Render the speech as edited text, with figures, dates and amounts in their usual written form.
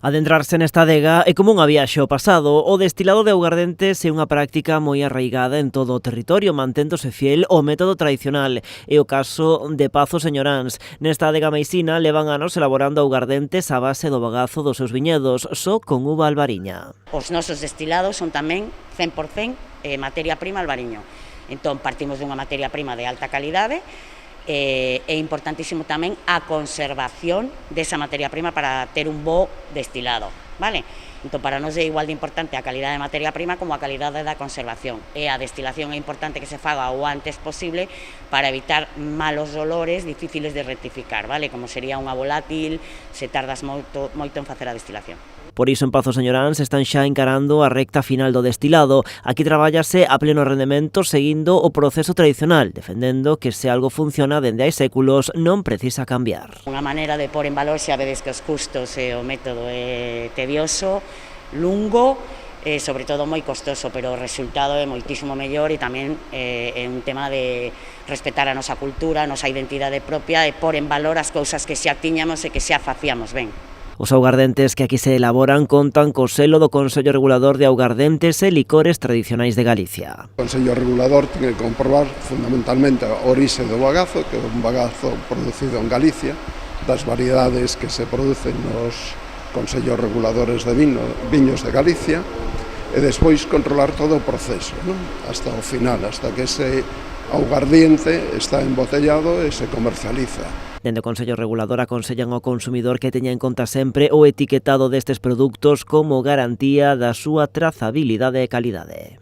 Adentrarse nesta adega é como unha viaxe ao pasado. O destilado de augardentes é unha práctica moi arraigada en todo o territorio, manténdose fiel ao método tradicional. É o caso de Pazo Señoráns. Nesta adega maisina levan anos elaborando augardentes a base do bagazo dos seus viñedos, só con uva albariña. Os nosos destilados son tamén 100% materia prima albariño. Entón, partimos dunha materia prima de alta calidade. É importantísimo tamén a conservación desa materia prima para ter un bo destilado, vale? Entón, para nós é igual de importante a calidade de materia prima como a calidade da conservación. E a destilación é importante que se faga o antes posible para evitar malos olores difíciles de rectificar, vale? Como sería unha volátil, se tardas moito en facer a destilación. Por iso en Pazo Señoráns están xa encarando a recta final do destilado. Aquí trabállase a pleno rendemento seguindo o proceso tradicional, defendendo que se algo funciona dende hai séculos non precisa cambiar. Unha maneira de pôr en valor, xa vedes que os custos e o método é tedioso, lungo, e sobre todo moi costoso, pero o resultado é moitísimo mellor e tamén é un tema de respetar a nosa cultura, a nosa identidade propia e pôr en valor as cousas que xa tiñamos e que xa facíamos ben. Os augardentes que aquí se elaboran contan co selo do Consello Regulador de Augardentes e Licores Tradicionais de Galicia. O Consello Regulador ten que comprobar fundamentalmente a orixe do bagazo, que é un bagazo producido en Galicia, das variedades que se producen nos Consellos Reguladores de Viños de Galicia, e despois controlar todo o proceso, non? Hasta o final, hasta que ese augardiente está embotellado e se comercializa. Dende o Consello Regulador aconsellan ao consumidor que teña en conta sempre o etiquetado destes produtos como garantía da súa trazabilidade e calidade.